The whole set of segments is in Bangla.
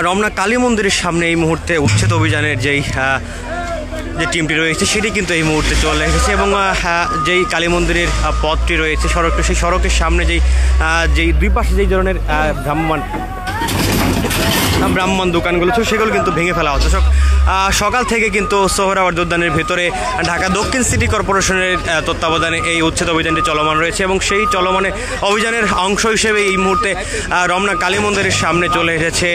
রমনা কালী মন্দিরের সামনে এই মুহূর্তে উচ্ছেদ অভিযানের যে টিমটি রয়েছে সেটি কিন্তু এই মুহূর্তে চলে এসেছে এবং যেই কালী মন্দিরের পথটি রয়েছে সড়কটি, সেই সড়কের সামনে যেই দুই পাশে যেই ধরনের ব্রাহ্মণ দোকানগুলো ছিল সেগুলো কিন্তু ভেঙে ফেলা হচ্ছে। সকাল থেকে কিন্তু সোহরাওয়ার্দী উদ্যানের ভেতরে ঢাকা দক্ষিণ সিটি কর্পোরেশনের তত্ত্বাবধানে এই উচ্ছেদ অভিযানটি চলমান রয়েছে এবং সেই চলমানে অভিযানের অংশ হিসেবে এই মুহূর্তে রমনা কালী মন্দিরের সামনে চলে এসেছে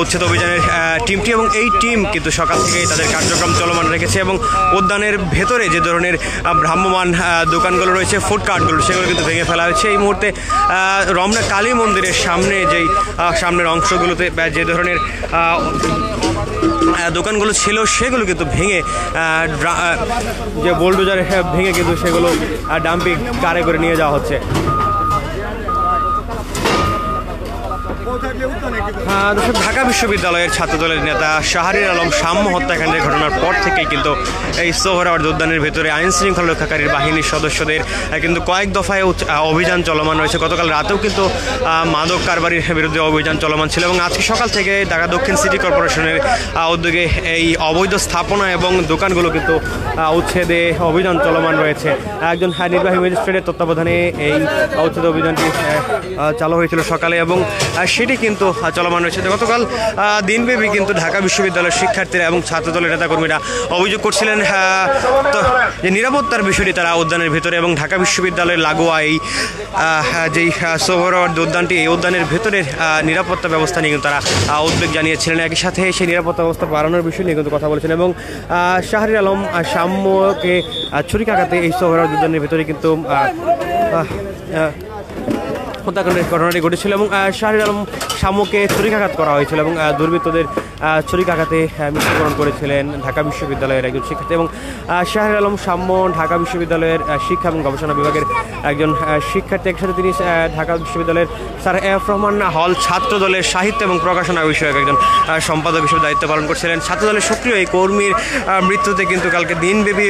উচ্ছেদ অভিযানের টিমটি এবং এই টিম কিন্তু সকাল থেকেই তাদের কার্যক্রম চলমান রেখেছে এবং উদ্যানের ভেতরে যে ধরনের ভ্রাম্যমান দোকানগুলো রয়েছে, ফুডকার্টগুলো, সেগুলো কিন্তু ভেঙে ফেলা হয়েছে। এই মুহূর্তে রমনা কালী মন্দিরের সামনে সামনের অংশগুলোতে যে ধরনের দোকানগুলো ছিল সেগুলো কিন্তু ভেঙে যে বোলডোজারে ভেঙে কিন্তু সেগুলো ডাম্পিং কারে করে নিয়ে যাওয়া হচ্ছে। ঢাকা বিশ্ববিদ্যালয়ের ছাত্রদলের নেতা শাহরিয়ার আলম সাম্য হত্যাকাণ্ডের ঘটনার পর থেকেই কিন্তু এই সোহরাওয়ার্দী উদ্যানের ভেতরে আইন শৃঙ্খলা রক্ষাকারী বাহিনীর সদস্যদের কিন্তু কয়েক দফায় অভিযান চলমান রয়েছে। গতকাল রাতেও কিন্তু মাদক কারবারির বিরুদ্ধে অভিযান চলমান ছিল এবং আজকে সকাল থেকে ঢাকা দক্ষিণ সিটি কর্পোরেশনের উদ্যোগে এই অবৈধ স্থাপনা এবং দোকানগুলো কিন্তু উচ্ছেদে অভিযান চলমান রয়েছে। একজন নির্বাহী ম্যাজিস্ট্রেটের তত্ত্বাবধানে এই উচ্ছেদ অভিযানটি চালু হয়েছিল সকালে এবং সেটি কিন্তু চলমান রয়েছে। গতকাল দিনব্যাপী কিন্তু ঢাকা বিশ্ববিদ্যালয়ের শিক্ষার্থীরা এবং ছাত্রদলের নেতাকর্মীরা অভিযোগ করছিলেন যে নিরাপত্তার বিষয়টি তারা উদ্যানের ভিতরে এবং ঢাকা বিশ্ববিদ্যালয়ের লাগোয়া এই যেই সোহরাওয়ার্দী উদ্যানটি, এই উদ্যানের ভেতরের নিরাপত্তা ব্যবস্থা নিয়ে কিন্তু তারা উদ্বেগ জানিয়েছিলেন। একই সাথে সেই নিরাপত্তা ব্যবস্থা বাড়ানোর বিষয় নিয়ে কিন্তু কথা বলেছেন এবং শাহরিয়ার আলম সাম্যকে ছুরিকাঘাতে এই সোহরাওয়ার্দী উদ্যানের ভেতরে কিন্তু হত্যাকাণ্ডের ঘটনাটি ঘটেছিল এবং শাহরিয়ার আলম সাম্যকে ছুরিকাঘাত করা হয়েছিল এবং দুর্বৃত্তদের ছুরিকাঘাতে মৃত্যুবরণ করেছিলেন ঢাকা বিশ্ববিদ্যালয়ের একজন শিক্ষার্থী এবং শাহরিয়ার আলম সাম্য ঢাকা বিশ্ববিদ্যালয়ের শিক্ষা এবং গবেষণা বিভাগের একজন শিক্ষার্থী। একসাথে তিনি ঢাকা বিশ্ববিদ্যালয়ের স্যার এফ রহমান হল ছাত্রদলের সাহিত্য এবং প্রকাশনা বিষয়ক একজন সম্পাদক হিসেবে দায়িত্ব পালন করছিলেন। ছাত্রদলের সক্রিয় এই কর্মীর মৃত্যুতে কিন্তু কালকে দিনব্যাপী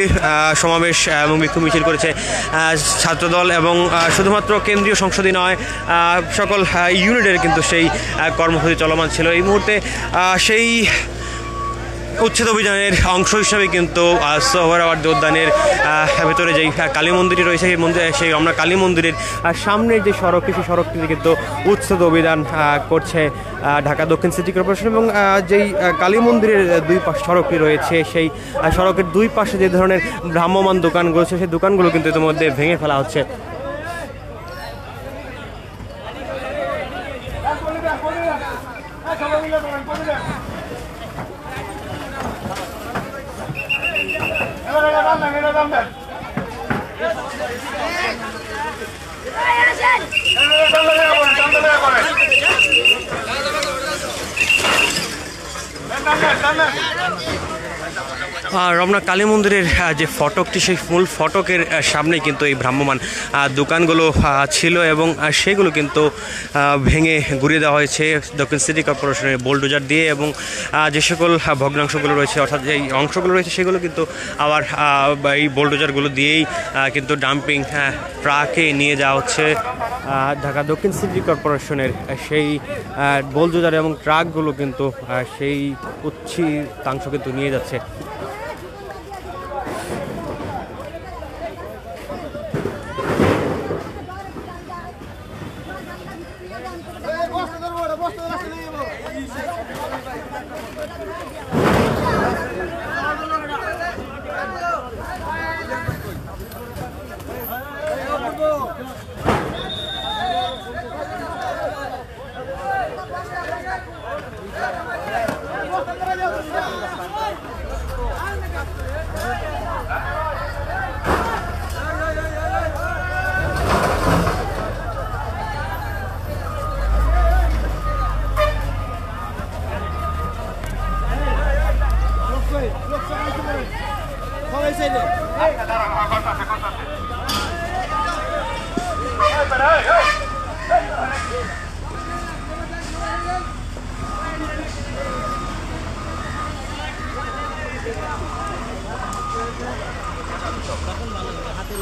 সমাবেশ এবং বিক্ষোভ মিছিল করেছে ছাত্রদল এবং শুধুমাত্র কেন্দ্রীয় সংসদই নয়, সকল ইউনিটের কিন্তু সেই কর্মসূচি চলমান ছিল। এই মুহূর্তে সেই উচ্ছেদ অভিযানের অংশ হিসাবে কিন্তু সোহরাওয়ার্দী উদ্যানের ভেতরে যেই কালী মন্দিরটি রয়েছে সেই রমনা কালী মন্দিরের সামনের যে সড়কটি, সেই সড়কটিতে কিন্তু উচ্ছেদ অভিযান করছে ঢাকা দক্ষিণ সিটি কর্পোরেশন এবং যেই কালী মন্দিরের দুই পাশ সড়কটি রয়েছে সেই সড়কের দুই পাশে যে ধরনের ভ্রাম্যমান দোকানগুলো আছে সেই দোকানগুলো কিন্তু ইতিমধ্যে ভেঙে ফেলা হচ্ছে। রমনা কালী মন্দিরের যে ফটকটি, সেই মূল ফটকের সামনে কিন্তু এই ভ্রাম্যমান দোকানগুলো ছিল এবং সেগুলো কিন্তু ভেঙে গুড়িয়ে দেওয়া হয়েছে দক্ষিণ সিটি কর্পোরেশনের বোলডোজার দিয়ে এবং যে সকল ভগ্নাংশগুলো রয়েছে অর্থাৎ এই অংশগুলো রয়েছে সেগুলো কিন্তু আবার এই বোলডোজারগুলো দিয়েই কিন্তু ডাম্পিং ট্রাকে নিয়ে যাওয়া হচ্ছে ঢাকা দক্ষিণ সিটি কর্পোরেশনের সেই বোলডোজার এবং ট্রাকগুলো কিন্তু সেই উচ্ছিতাংশ কিন্তু নিয়ে যাচ্ছে। হাতে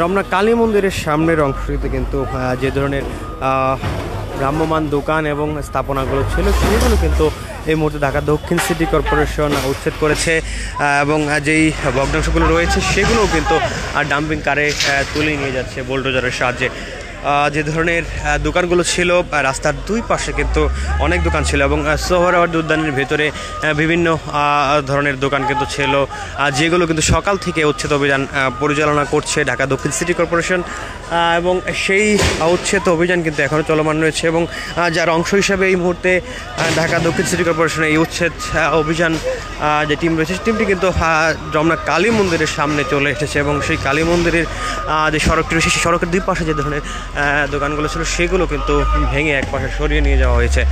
রমনা কালী মন্দিরের সামনের অংশটিতে কিন্তু যে ধরনের ভ্রাম্যমান দোকান এবং স্থাপনাগুলো ছিল সেগুলো কিন্তু এই মুহূর্তে ঢাকা দক্ষিণ সিটি কর্পোরেশন উচ্ছেদ করেছে এবং যেই ভগ্নাংশগুলো রয়েছে সেগুলোও কিন্তু ডাম্পিং কারে তুলে নিয়ে যাচ্ছে বোলডোজারের সাহায্যে। যে ধরনের দোকানগুলো ছিল রাস্তার দুই পাশে কিন্তু অনেক দোকান ছিল এবং সোহরাওয়ার্দী উদ্যানের ভেতরে বিভিন্ন ধরনের দোকান কিন্তু ছিল, যেগুলো কিন্তু সকাল থেকে উচ্ছেদ অভিযান পরিচালনা করছে ঢাকা দক্ষিণ সিটি কর্পোরেশন এবং সেই উচ্ছেদ অভিযান কিন্তু এখনও চলমান রয়েছে এবং যার অংশ হিসাবে এই মুহূর্তে ঢাকা দক্ষিণ সিটি কর্পোরেশনের এই উচ্ছেদ অভিযান যে টিম রয়েছে টিমটি কিন্তু রমনা কালী মন্দিরের সামনে চলে এসেছে এবং সেই কালী মন্দিরের যে সড়কটি রয়েছে সেই সড়কের দুই পাশে যে ধরনের দোকানগুলো ছিল সেগুলো কিন্তু ভেঙে এক পাশে সরিয়ে নিয়ে যাওয়া হয়েছে।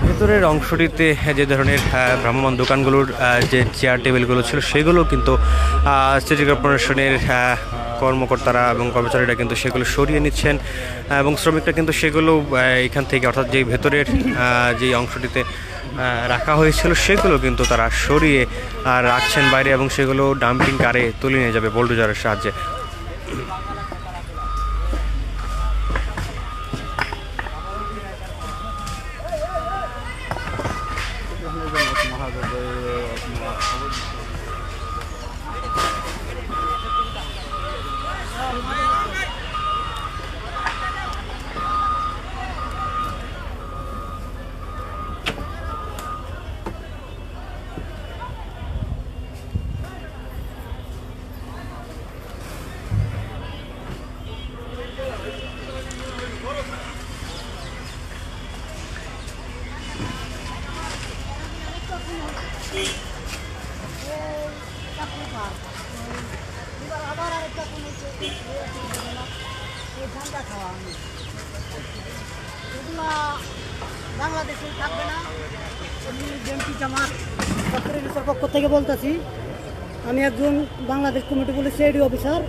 ভেতরের অংশটিতে যে ধরনের ভ্রাম্যমান দোকানগুলোর যে চেয়ার টেবিলগুলো ছিল সেগুলো কিন্তু সিটি কর্পোরেশনের কর্মকর্তারা এবং কর্মচারীরা কিন্তু সেগুলো সরিয়ে নিচ্ছেন এবং শ্রমিকরা কিন্তু সেগুলো এখান থেকে অর্থাৎ যে ভেতরের যে অংশটিতে রাখা হয়েছিল সেগুলো কিন্তু তারা সরিয়ে রাখছেন বাইরে এবং সেগুলো ডাম্পিং কারে তুলে নিয়ে যাবে বোলডোজারের সাহায্যে। বাংলাদেশে থাকবে না। আমি বিএনপি জামাত পক্ষ থেকে বলতেছি, আমি একজন Bangladesh committee police CID officer.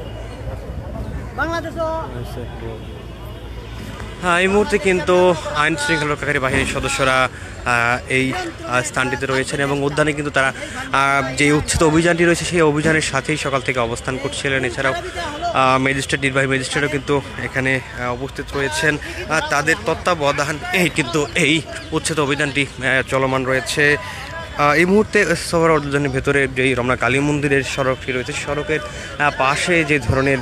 বাংলাদেশও এই মুহূর্তে কিন্তু আইন শৃঙ্খলা রক্ষাকারী বাহিনীর সদস্যরা এই স্থানটিতে রয়েছেন এবং উদ্যানে কিন্তু তারা যে উচ্ছেদ অভিযানটি রয়েছে সেই অভিযানের সাথেই সকাল থেকে অবস্থান করছিলেন। এছাড়াও ম্যাজিস্ট্রেট, নির্বাহী ম্যাজিস্ট্রেটও কিন্তু এখানে উপস্থিত রয়েছেন। তাদের তত্ত্বাবধানে কিন্তু এই উচ্ছেদ অভিযানটি চলমান রয়েছে। এই মুহূর্তে সোহরাওয়ার্দী উদ্যানের ভেতরে যেই রমনা কালী মন্দিরের সড়কটি রয়েছে সড়কের পাশে যে ধরনের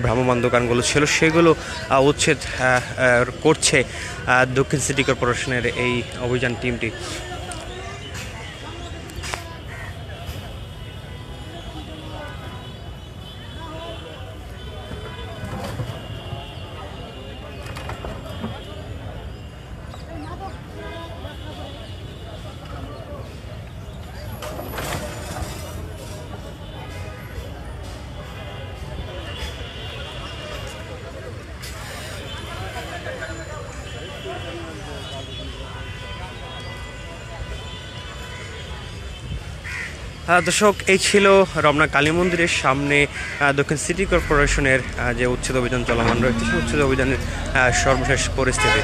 ভ্রাম্যমান দোকানগুলো ছিল সেগুলো উচ্ছেদ করছে দক্ষিণ সিটি কর্পোরেশনের এই অভিযান টিমটি। দর্শক, এই ছিল রমনা কালী মন্দিরের সামনে দক্ষিণ সিটি কর্পোরেশনের যে উচ্ছেদ অভিযান চলমান রয়েছে সেই উচ্ছেদ অভিযানের সর্বশেষ পরিস্থিতি।